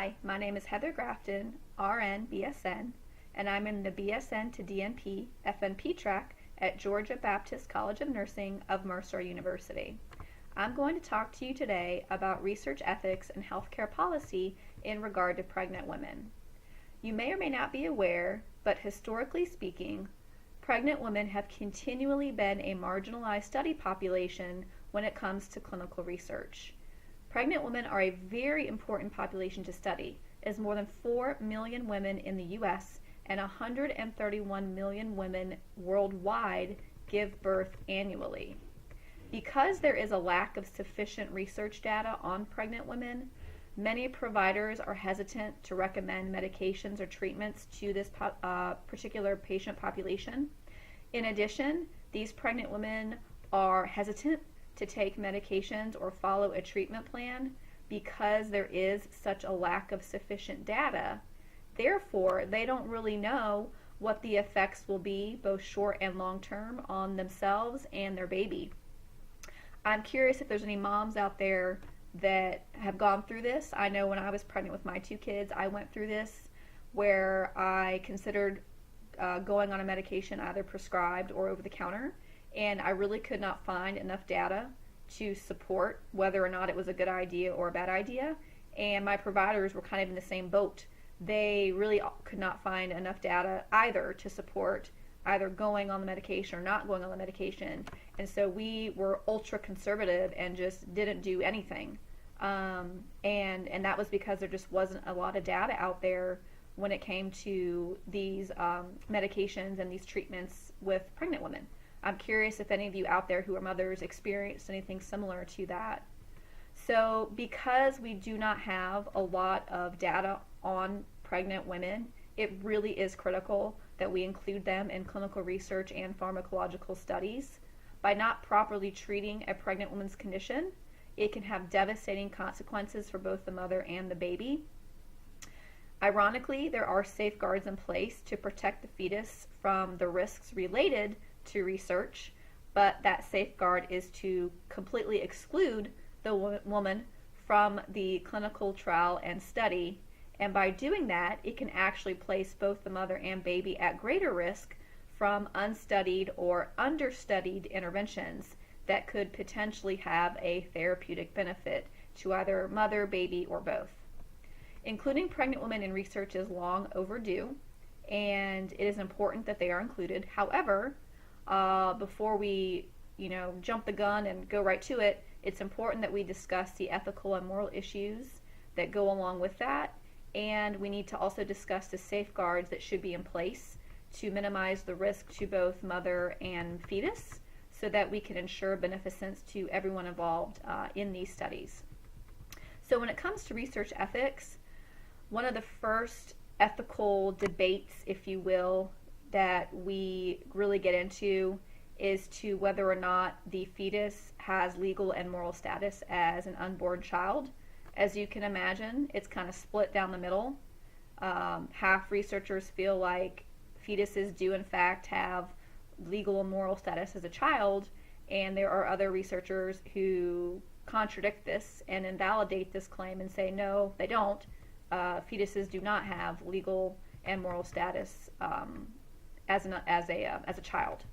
Hi, my name is Heather Grafton, RN, BSN, and I'm in the BSN to DNP, FNP track at Georgia Baptist College of Nursing of Mercer University. I'm going to talk to you today about research ethics and healthcare policy in regard to pregnant women. You may or may not be aware, but historically speaking, pregnant women have continually been a marginalized study population when it comes to clinical research. Pregnant women are a very important population to study, as more than 4 million women in the U.S. and 131 million women worldwide give birth annually. Because there is a lack of sufficient research data on pregnant women, many providers are hesitant to recommend medications or treatments to this particular patient population. In addition, these pregnant women are hesitant to take medications or follow a treatment plan because there is such a lack of sufficient data. Therefore, they don't really know what the effects will be, both short and long term, on themselves and their baby. I'm curious if there's any moms out there that have gone through this. I know when I was pregnant with my 2 kids, I went through this where I considered going on a medication either prescribed or over the counter, and I really could not find enough data to support whether or not it was a good idea or a bad idea, and my providers were kind of in the same boat. They really could not find enough data either to support either going on the medication or not going on the medication, and so we were ultra conservative and just didn't do anything, and that was because there just wasn't a lot of data out there when it came to these medications and these treatments with pregnant women. I'm curious if any of you out there who are mothers experienced anything similar to that. So because we do not have a lot of data on pregnant women, it really is critical that we include them in clinical research and pharmacological studies. By not properly treating a pregnant woman's condition, it can have devastating consequences for both the mother and the baby. Ironically, there are safeguards in place to protect the fetus from the risks related to research, but that safeguard is to completely exclude the woman from the clinical trial and study, and by doing that, it can actually place both the mother and baby at greater risk from unstudied or understudied interventions that could potentially have a therapeutic benefit to either mother, baby, or both. Including pregnant women in research is long overdue, and it is important that they are included. However, before we jump the gun and go right to it, it's important that we discuss the ethical and moral issues that go along with that, and we need to also discuss the safeguards that should be in place to minimize the risk to both mother and fetus so that we can ensure beneficence to everyone involved in these studies. So when it comes to research ethics, one of the first ethical debates, if you will, that we really get into is to whether or not the fetus has legal and moral status as an unborn child. As you can imagine, it's kind of split down the middle. Half researchers feel like fetuses do in fact have legal and moral status as a child, and there are other researchers who contradict this and invalidate this claim and say no, they don't. Fetuses do not have legal and moral status as a child.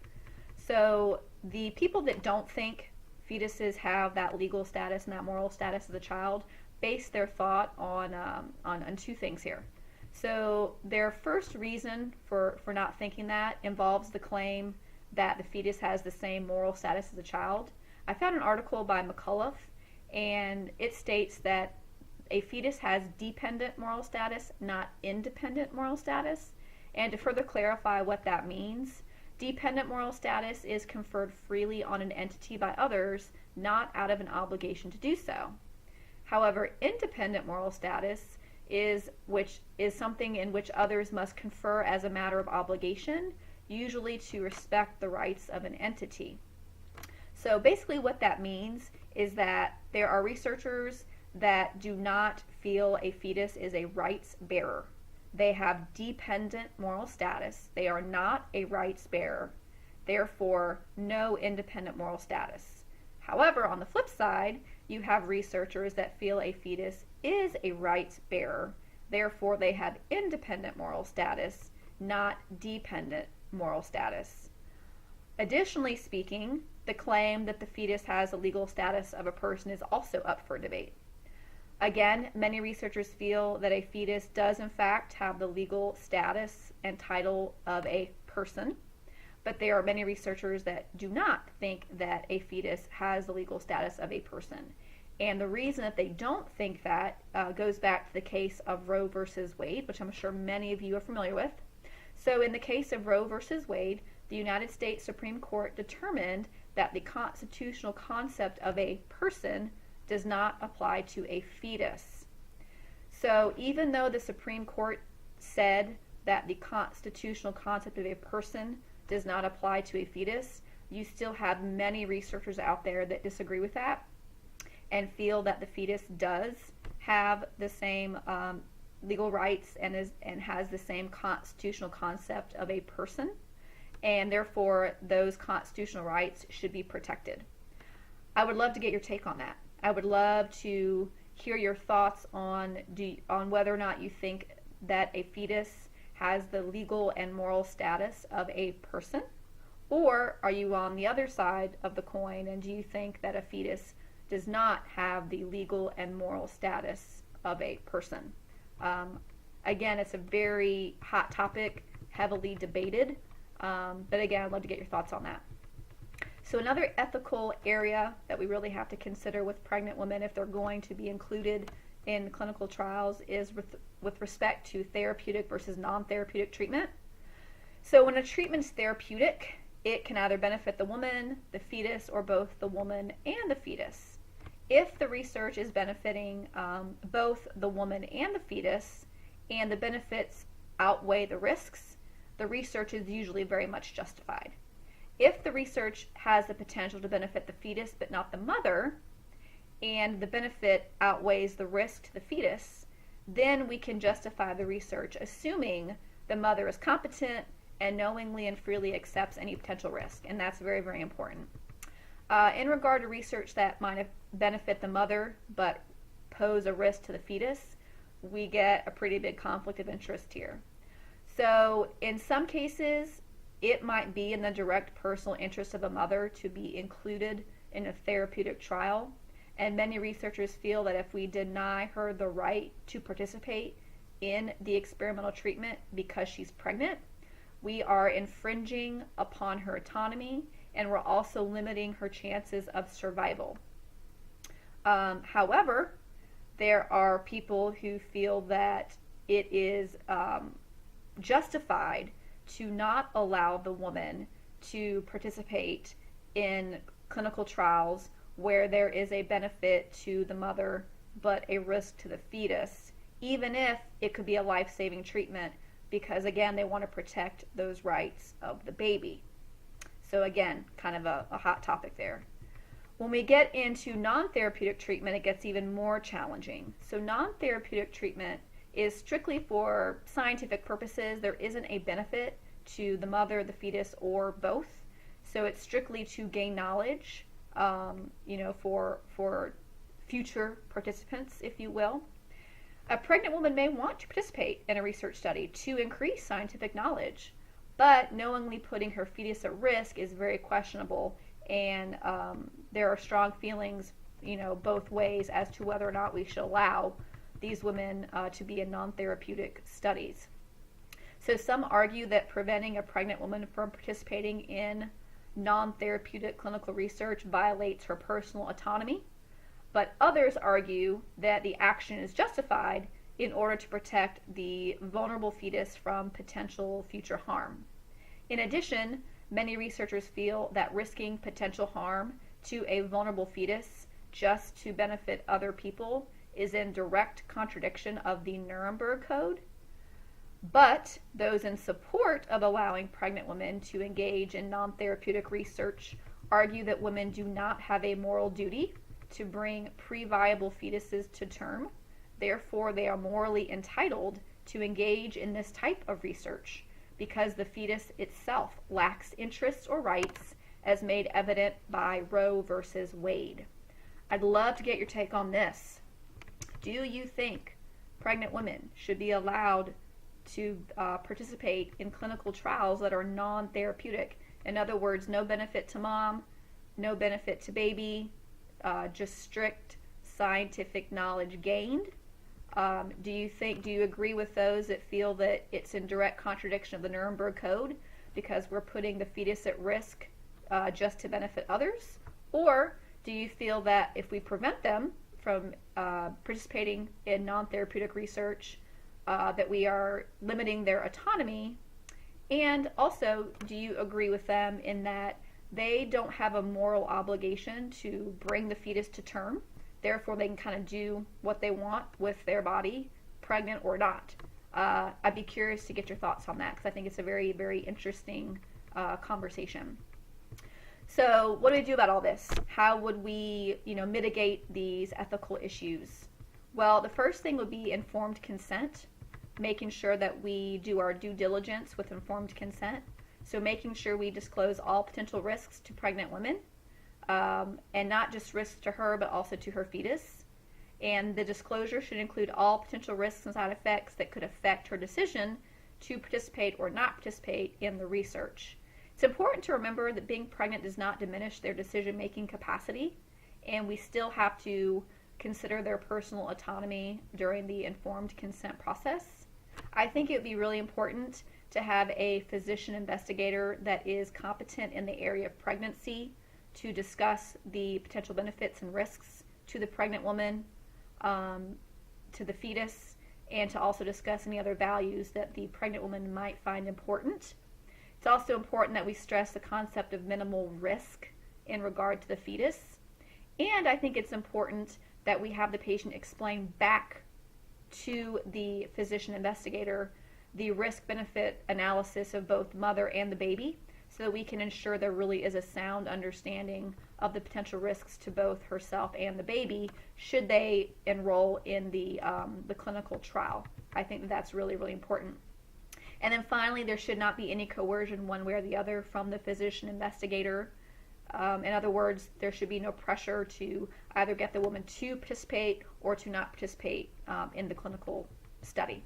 So the people that don't think fetuses have that legal status and that moral status as a child base their thought on 2 things here. So their first reason for not thinking that involves the claim that the fetus has the same moral status as a child. I found an article by McCullough, and it states that a fetus has dependent moral status, not independent moral status. And to further clarify what that means, dependent moral status is conferred freely on an entity by others, not out of an obligation to do so. However, independent moral status is something in which others must confer as a matter of obligation, usually to respect the rights of an entity. So basically what that means is that there are researchers that do not feel a fetus is a rights bearer. They have dependent moral status. They are not a rights bearer. Therefore, no independent moral status. However, on the flip side, you have researchers that feel a fetus is a rights bearer Therefore, they have independent moral status, not dependent moral status. Additionally speaking, the claim that the fetus has the legal status of a person is also up for debate. Again, many researchers feel that a fetus does in fact have the legal status and title of a person, but there are many researchers that do not think that a fetus has the legal status of a person. And the reason that they don't think that goes back to the case of Roe versus Wade, which I'm sure many of you are familiar with. So in the case of Roe versus Wade, the United States Supreme Court determined that the constitutional concept of a person does not apply to a fetus. So even though the Supreme Court said that the constitutional concept of a person does not apply to a fetus, you still have many researchers out there that disagree with that and feel that the fetus does have the same legal rights and has the same constitutional concept of a person, and therefore those constitutional rights should be protected. I would love to get your take on that. I would love to hear your thoughts on whether or not you think that a fetus has the legal and moral status of a person, or are you on the other side of the coin and do you think that a fetus does not have the legal and moral status of a person? Again, it's a very hot topic, heavily debated, but again, I'd love to get your thoughts on that. So another ethical area that we really have to consider with pregnant women if they're going to be included in clinical trials is with respect to therapeutic versus non-therapeutic treatment. So when a treatment is therapeutic, it can either benefit the woman, the fetus, or both the woman and the fetus. If the research is benefiting both the woman and the fetus, and the benefits outweigh the risks, the research is usually very much justified. If the research has the potential to benefit the fetus but not the mother, and the benefit outweighs the risk to the fetus, then we can justify the research, assuming the mother is competent and knowingly and freely accepts any potential risk, and that's very, very important. In regard to research that might benefit the mother but pose a risk to the fetus, we get a pretty big conflict of interest here. So in some cases, it might be in the direct personal interest of a mother to be included in a therapeutic trial, and many researchers feel that if we deny her the right to participate in the experimental treatment because she's pregnant, we are infringing upon her autonomy, and we're also limiting her chances of survival. However, there are people who feel that it is justified to not allow the woman to participate in clinical trials where there is a benefit to the mother but a risk to the fetus, even if it could be a life-saving treatment, because again, they want to protect those rights of the baby. So again, kind of a hot topic there. When we get into non-therapeutic treatment, it gets even more challenging. So non-therapeutic treatment is strictly for scientific purposes. There isn't a benefit to the mother, the fetus, or both. So it's strictly to gain knowledge, for future participants, if you will. A pregnant woman may want to participate in a research study to increase scientific knowledge, but knowingly putting her fetus at risk is very questionable, and there are strong feelings, both ways as to whether or not we should allow these women to be in non-therapeutic studies. So some argue that preventing a pregnant woman from participating in non-therapeutic clinical research violates her personal autonomy, but others argue that the action is justified in order to protect the vulnerable fetus from potential future harm. In addition, many researchers feel that risking potential harm to a vulnerable fetus just to benefit other people is in direct contradiction of the Nuremberg Code. But those in support of allowing pregnant women to engage in non-therapeutic research argue that women do not have a moral duty to bring pre-viable fetuses to term. Therefore, they are morally entitled to engage in this type of research because the fetus itself lacks interests or rights, as made evident by Roe versus Wade. I'd love to get your take on this. Do you think pregnant women should be allowed to participate in clinical trials that are non-therapeutic. In other words, no benefit to mom, no benefit to baby, just strict scientific knowledge gained. Do you agree with those that feel that it's in direct contradiction of the Nuremberg Code because we're putting the fetus at risk just to benefit others? Or do you feel that if we prevent them from participating in non-therapeutic research, that we are limiting their autonomy? And also, do you agree with them in that they don't have a moral obligation to bring the fetus to term? Therefore, they can kind of do what they want with their body, pregnant or not. I'd be curious to get your thoughts on that because I think it's a very, very interesting conversation. So what do we do about all this? How would we, mitigate these ethical issues? Well, the first thing would be informed consent, making sure that we do our due diligence with informed consent. So making sure we disclose all potential risks to pregnant women, and not just risks to her, but also to her fetus. And the disclosure should include all potential risks and side effects that could affect her decision to participate or not participate in the research. It's important to remember that being pregnant does not diminish their decision-making capacity, and we still have to consider their personal autonomy during the informed consent process. I think it would be really important to have a physician investigator that is competent in the area of pregnancy to discuss the potential benefits and risks to the pregnant woman, to the fetus, and to also discuss any other values that the pregnant woman might find important. It's also important that we stress the concept of minimal risk in regard to the fetus. And I think it's important that we have the patient explain back to the physician investigator the risk-benefit analysis of both mother and the baby, so that we can ensure there really is a sound understanding of the potential risks to both herself and the baby should they enroll in the clinical trial. I think that's really, really important. And then finally, there should not be any coercion one way or the other from the physician investigator. In other words, there should be no pressure to either get the woman to participate or to not participate in the clinical study.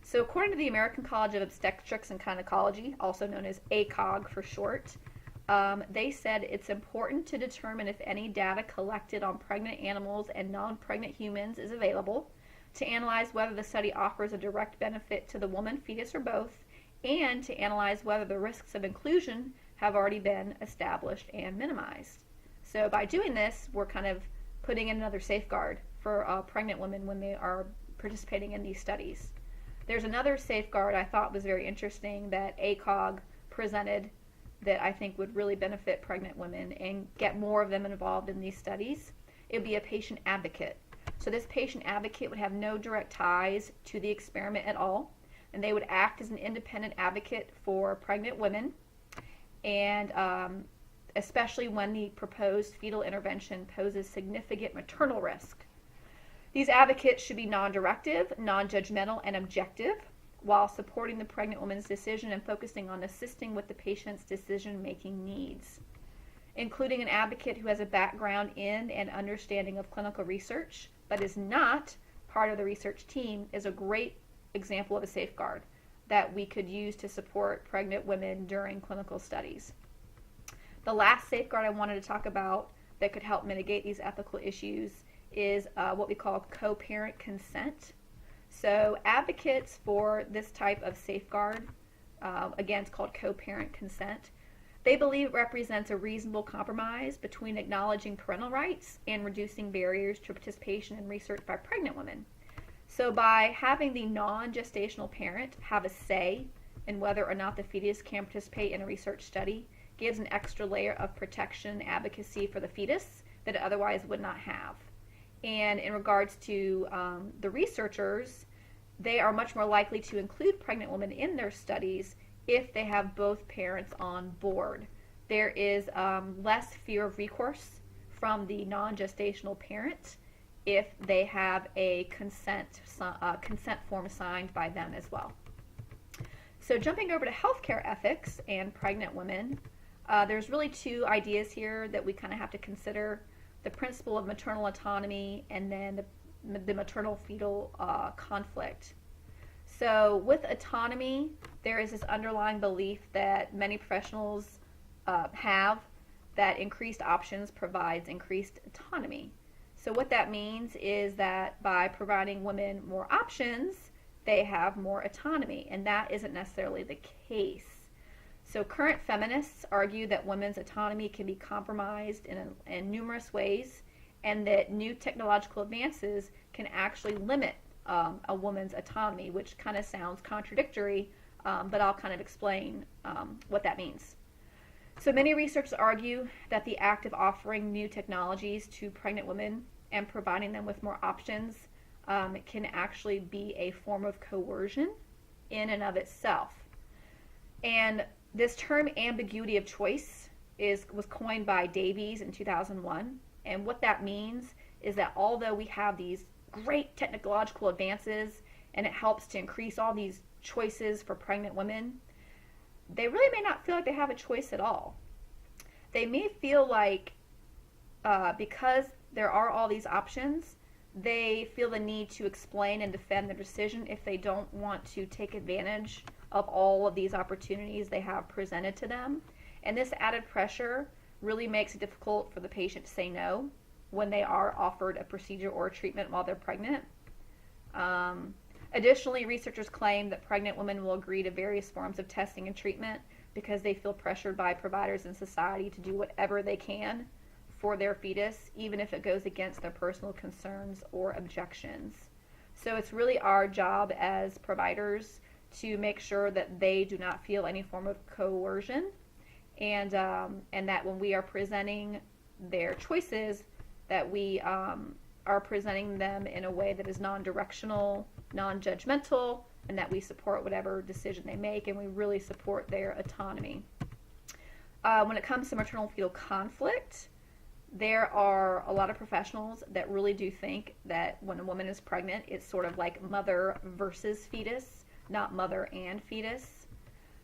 So according to the American College of Obstetrics and Gynecology, also known as ACOG for short, they said it's important to determine if any data collected on pregnant animals and non-pregnant humans is available, to analyze whether the study offers a direct benefit to the woman, fetus, or both, and to analyze whether the risks of inclusion have already been established and minimized. So by doing this, we're kind of putting in another safeguard for pregnant women when they are participating in these studies. There's another safeguard I thought was very interesting that ACOG presented that I think would really benefit pregnant women and get more of them involved in these studies. It would be a patient advocate. So this patient advocate would have no direct ties to the experiment at all, and they would act as an independent advocate for pregnant women, and especially when the proposed fetal intervention poses significant maternal risk. These advocates should be non-directive, non-judgmental, and objective, while supporting the pregnant woman's decision and focusing on assisting with the patient's decision-making needs. Including an advocate who has a background in and understanding of clinical research, but is not part of the research team, is a great example of a safeguard that we could use to support pregnant women during clinical studies. The last safeguard I wanted to talk about that could help mitigate these ethical issues is what we call co-parent consent. So advocates for this type of safeguard, again, it's called co-parent consent. They believe it represents a reasonable compromise between acknowledging parental rights and reducing barriers to participation in research by pregnant women. So by having the non-gestational parent have a say in whether or not the fetus can participate in a research study gives an extra layer of protection and advocacy for the fetus that it otherwise would not have. And in regards to the researchers, they are much more likely to include pregnant women in their studies if they have both parents on board. There is less fear of recourse from the non-gestational parent if they have a consent form signed by them as well. So jumping over to healthcare ethics and pregnant women, there's really two ideas here that we kind of have to consider: the principle of maternal autonomy and then the maternal-fetal conflict. So with autonomy, there is this underlying belief that many professionals have that increased options provides increased autonomy. So what that means is that by providing women more options, they have more autonomy, and that isn't necessarily the case. So current feminists argue that women's autonomy can be compromised in numerous ways, and that new technological advances can actually limit a woman's autonomy, which kind of sounds contradictory, but I'll kind of explain what that means. So many researchers argue that the act of offering new technologies to pregnant women and providing them with more options can actually be a form of coercion in and of itself. And this term ambiguity of choice was coined by Davies in 2001. And what that means is that although we have these great technological advances and it helps to increase all these choices for pregnant women, they really may not feel like they have a choice at all. They may feel like because there are all these options, they feel the need to explain and defend their decision if they don't want to take advantage of all of these opportunities they have presented to them. And this added pressure really makes it difficult for the patient to say no when they are offered a procedure or a treatment while they're pregnant. Additionally, researchers claim that pregnant women will agree to various forms of testing and treatment because they feel pressured by providers in society to do whatever they can for their fetus, even if it goes against their personal concerns or objections. So it's really our job as providers to make sure that they do not feel any form of coercion, and that when we are presenting their choices, that we are presenting them in a way that is non-directional, non-judgmental, and that we support whatever decision they make, and we really support their autonomy. When it comes to maternal-fetal conflict, there are a lot of professionals that really do think that when a woman is pregnant, it's sort of like mother versus fetus, not mother and fetus.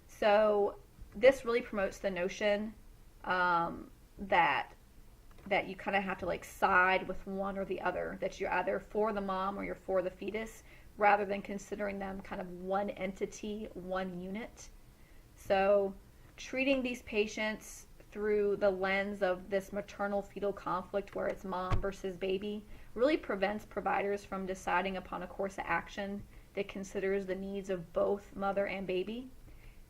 So this really promotes the notion that you kind of have to like side with one or the other, that you're either for the mom or you're for the fetus, rather than considering them kind of one entity, one unit. So treating these patients through the lens of this maternal-fetal conflict where it's mom versus baby really prevents providers from deciding upon a course of action that considers the needs of both mother and baby.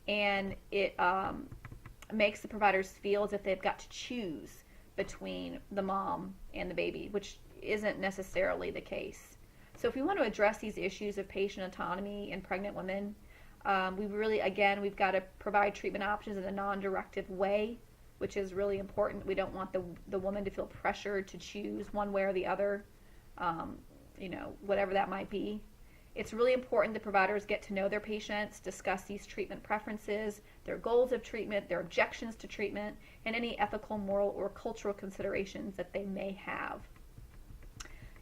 And it makes the providers feel as if they've got to choose between the mom and the baby, which isn't necessarily the case. So if we want to address these issues of patient autonomy in pregnant women, we've got to provide treatment options in a non-directive way, which is really important. We don't want the woman to feel pressured to choose one way or the other, whatever that might be. It's really important that providers get to know their patients, discuss these treatment preferences, their goals of treatment, their objections to treatment, and any ethical, moral, or cultural considerations that they may have.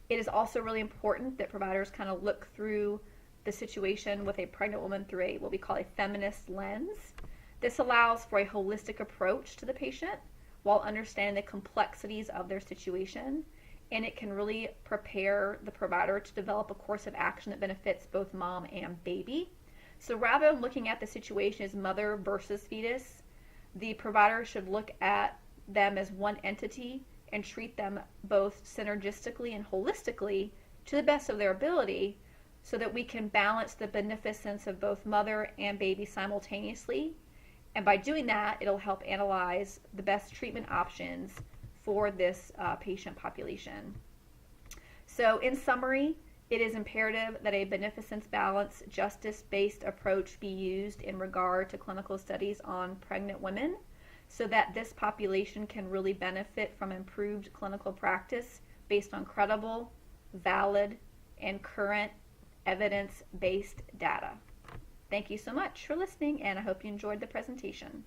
It is also really important that providers kind of look through the situation with a pregnant woman through what we call a feminist lens. This allows for a holistic approach to the patient while understanding the complexities of their situation, and it can really prepare the provider to develop a course of action that benefits both mom and baby. So rather than looking at the situation as mother versus fetus, the provider should look at them as one entity and treat them both synergistically and holistically to the best of their ability, so that we can balance the beneficence of both mother and baby simultaneously. And by doing that, it'll help analyze the best treatment options for this patient population. So in summary, it is imperative that a beneficence balance, justice-based approach be used in regard to clinical studies on pregnant women, so that this population can really benefit from improved clinical practice based on credible, valid, and current evidence-based data. Thank you so much for listening, and I hope you enjoyed the presentation.